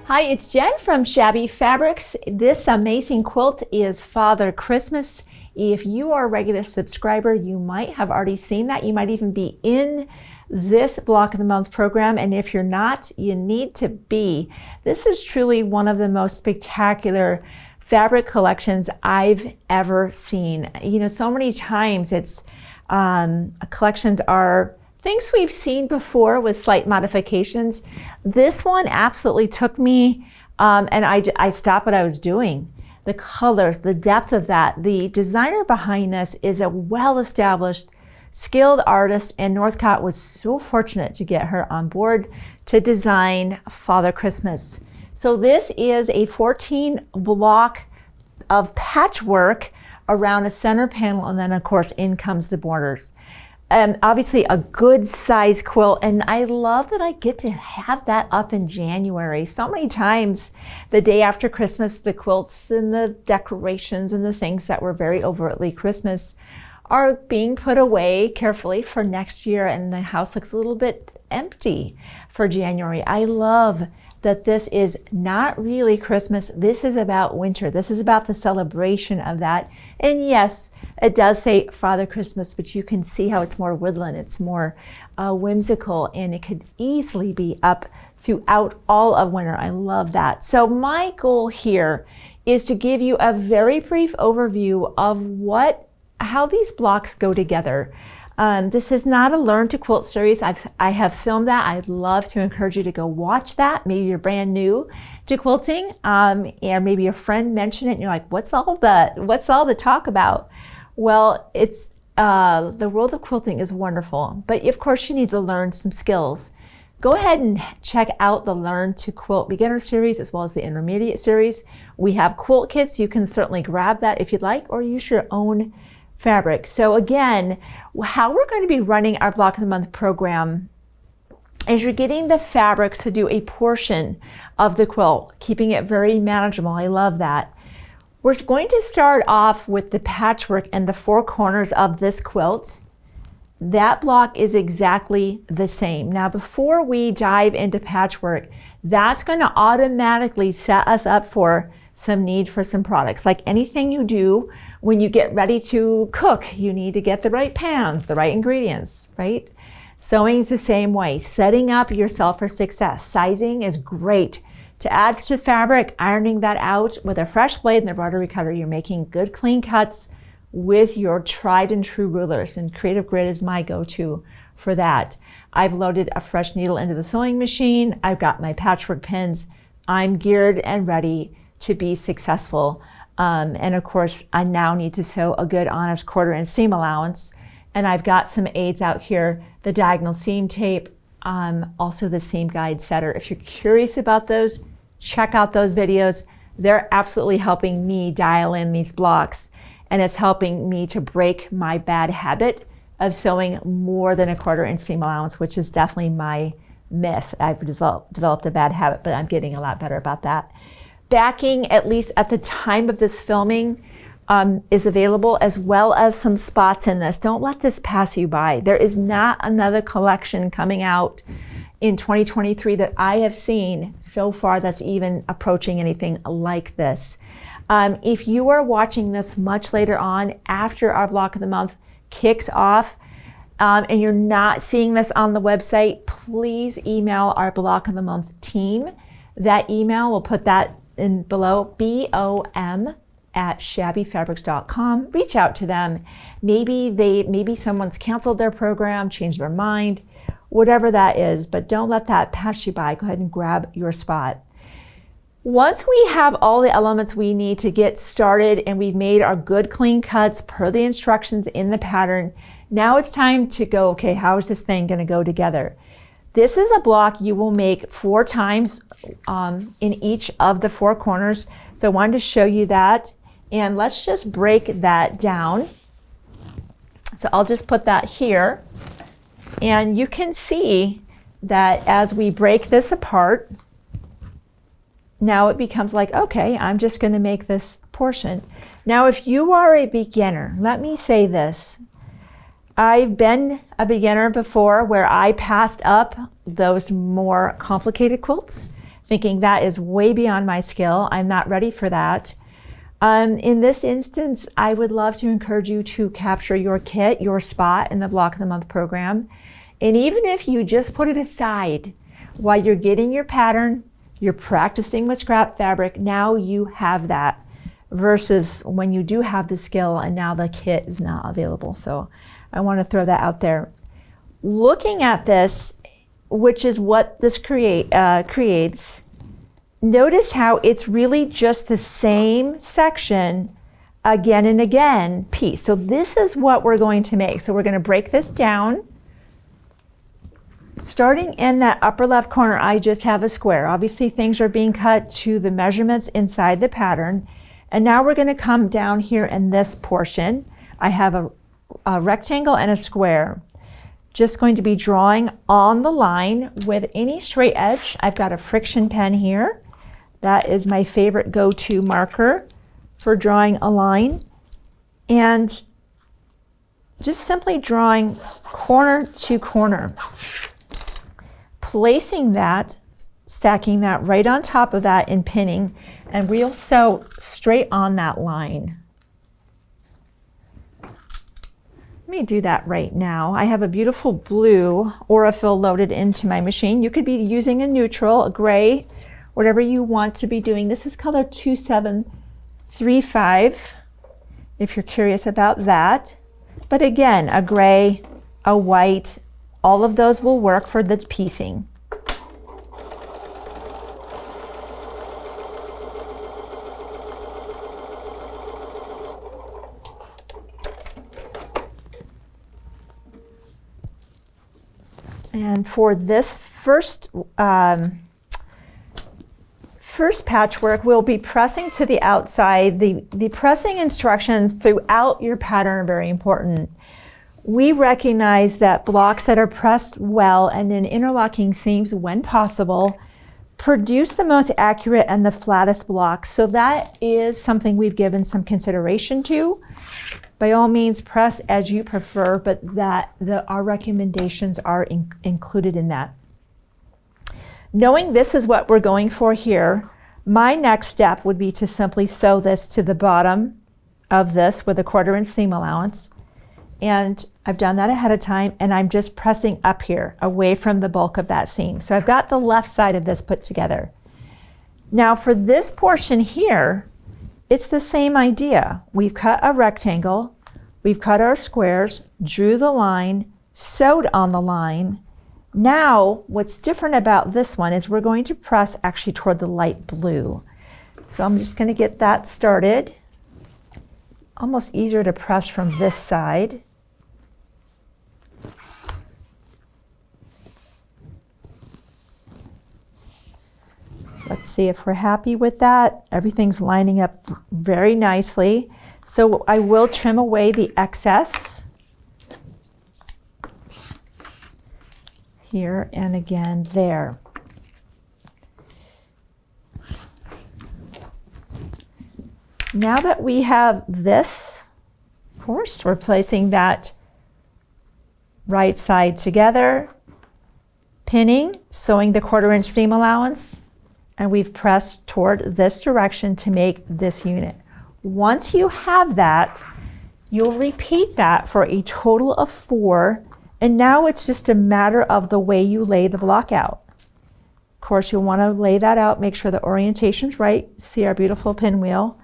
Hi, it's Jen from Shabby Fabrics. This amazing quilt is Father Christmas. If you are a regular subscriber, you might have already seen that. You might even be in this Block of the Month program, and if you're not, you need to be. This is truly one of the most spectacular fabric collections I've ever seen. You know, so many times it's collections are things we've seen before with slight modifications. This one absolutely took me, and I stopped what I was doing. The colors, the depth of that. The designer behind this is a well-established, skilled artist, and Northcott was so fortunate to get her on board to design Father Christmas. So this is a 14 block of patchwork around a center panel, and then of course in comes the borders. Obviously a good size quilt, and I love that I get to have that up in January. So many times the day after Christmas, the quilts and the decorations and the things that were very overtly Christmas are being put away carefully for next year, and the house looks a little bit empty for January. I love that this is not really Christmas. This is about winter. This is about the celebration of that. And yes, it does say Father Christmas, but you can see how it's more woodland. It's more whimsical, and it could easily be up throughout all of winter. I love that. So my goal here is to give you a very brief overview of how these blocks go together. This is not a Learn to Quilt series. I have filmed that. I'd love to encourage you to go watch that. Maybe you're brand new to quilting, and maybe a friend mentioned it and you're like, what's all the talk about? Well, it's the world of quilting is wonderful, but of course you need to learn some skills. Go ahead and check out the Learn to Quilt beginner series as well as the intermediate series. We have quilt kits. You can certainly grab that if you'd like, or use your own fabric. So again, how we're going to be running our Block of the Month program is you're getting the fabrics to do a portion of the quilt, keeping it very manageable. I love that. We're going to start off with the patchwork and the four corners of this quilt. That block is exactly the same. Now, before we dive into patchwork, that's going to automatically set us up for some need for some products. Like anything you do when you get ready to cook, you need to get the right pans, the right ingredients, right? Sewing is the same way. Setting up yourself for success. Sizing is great. To add to fabric, ironing that out with a fresh blade and a rotary cutter, you're making good clean cuts with your tried and true rulers, and Creative Grid is my go-to for that. I've loaded a fresh needle into the sewing machine. I've got my patchwork pins. I'm geared and ready to be successful. And of course, I now need to sew a good honest quarter inch seam allowance. And I've got some aids out here, the diagonal seam tape, also the seam guide setter. If you're curious about those, check out those videos. They're absolutely helping me dial in these blocks, and it's helping me to break my bad habit of sewing more than a quarter inch seam allowance, which is definitely my miss. I've developed a bad habit, but I'm getting a lot better about that. Backing, at least at the time of this filming, is available, as well as some spots in this. Don't let this pass you by. There is not another collection coming out in 2023 that I have seen so far that's even approaching anything like this. If you are watching this much later on, after our Block of the Month kicks off, and you're not seeing this on the website, please email our Block of the Month team. That email, we'll put that in below, BOM@shabbyfabrics.com. Reach out to them. Maybe someone's canceled their program, changed their mind, whatever that is, but don't let that pass you by. Go ahead and grab your spot. Once we have all the elements we need to get started and we've made our good clean cuts per the instructions in the pattern, now it's time to go, okay, how is this thing going to go together? This is a block you will make 4 times in each of the 4 corners. So I wanted to show you that. And let's just break that down. So I'll just put that here. And you can see that as we break this apart, now it becomes like, okay, I'm just going to make this portion. Now, if you are a beginner, let me say this. I've been a beginner before where I passed up those more complicated quilts, thinking that is way beyond my skill. I'm not ready for that. In this instance, I would love to encourage you to capture your kit, your spot in the Block of the Month program. And even if you just put it aside while you're getting your pattern, you're practicing with scrap fabric, now you have that, versus when you do have the skill and now the kit is not available. So I want to throw that out there. Looking at this, which is what this creates, notice how it's really just the same section again and again piece. So this is what we're going to make. So we're going to break this down. Starting in that upper left corner, I just have a square. Obviously things are being cut to the measurements inside the pattern. And now we're going to come down here in this portion. I have a rectangle and a square. Just going to be drawing on the line with any straight edge. I've got a friction pen here. That is my favorite go-to marker for drawing a line. And just simply drawing corner to corner. Placing that, stacking that right on top of that and pinning, and we'll sew straight on that line. Let me do that right now. I have a beautiful blue Aurifil loaded into my machine. You could be using a neutral, a gray, whatever you want to be doing. This is color 2735, if you're curious about that. But again, a gray, a white, all of those will work for the piecing. And for this first patchwork, we'll be pressing to the outside. The pressing instructions throughout your pattern are very important. We recognize that blocks that are pressed well and in interlocking seams when possible produce the most accurate and the flattest blocks. So that is something we've given some consideration to. By all means, press as you prefer, but our recommendations are included in that. Knowing this is what we're going for here, my next step would be to simply sew this to the bottom of this with a 1/4 inch seam allowance. And I've done that ahead of time, and I'm just pressing up here away from the bulk of that seam. So I've got the left side of this put together. Now for this portion here, it's the same idea. We've cut a rectangle, we've cut our squares, drew the line, sewed on the line. Now, what's different about this one is we're going to press actually toward the light blue. So I'm just going to get that started. Almost easier to press from this side. Let's see if we're happy with that. Everything's lining up very nicely. So I will trim away the excess here and again there. Now that we have this, of course, we're placing that right side together, pinning, sewing the 1/4 inch seam allowance, and we've pressed toward this direction to make this unit. Once you have that, you'll repeat that for a total of 4, and now it's just a matter of the way you lay the block out. Of course, you'll want to lay that out, make sure the orientation's right. See our beautiful pinwheel.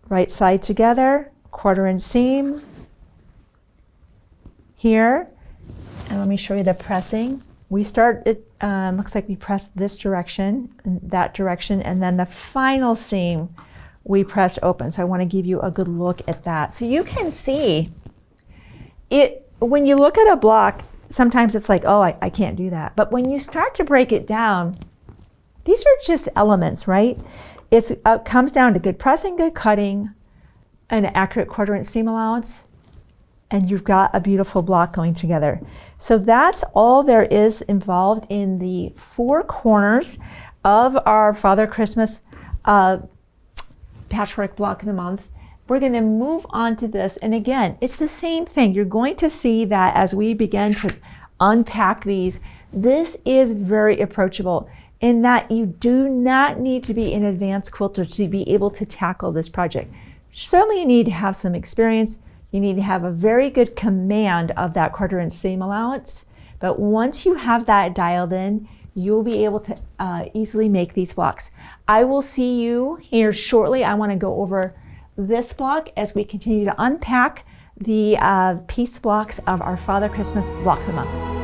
Right side together, 1/4 inch seam here, and let me show you the pressing. We start, it looks like we press this direction and that direction, and then the final seam we pressed open. So I want to give you a good look at that. So you can see it, when you look at a block, sometimes it's like, oh, I can't do that. But when you start to break it down, these are just elements, right? It comes down to good pressing, good cutting, an accurate 1/4 inch seam allowance, and you've got a beautiful block going together. So that's all there is involved in the 4 corners of our Father Christmas Patchwork Block of the Month. we're going to move on to this. And again, it's the same thing. You're going to see that as we begin to unpack these, this is very approachable in that you do not need to be an advanced quilter to be able to tackle this project. Certainly you need to have some experience. You need to have a very good command of that 1/4 inch seam allowance. But once you have that dialed in, you'll be able to easily make these blocks. I will see you here shortly. I want to go over this block as we continue to unpack the piece blocks of our Father Christmas Block of the Month.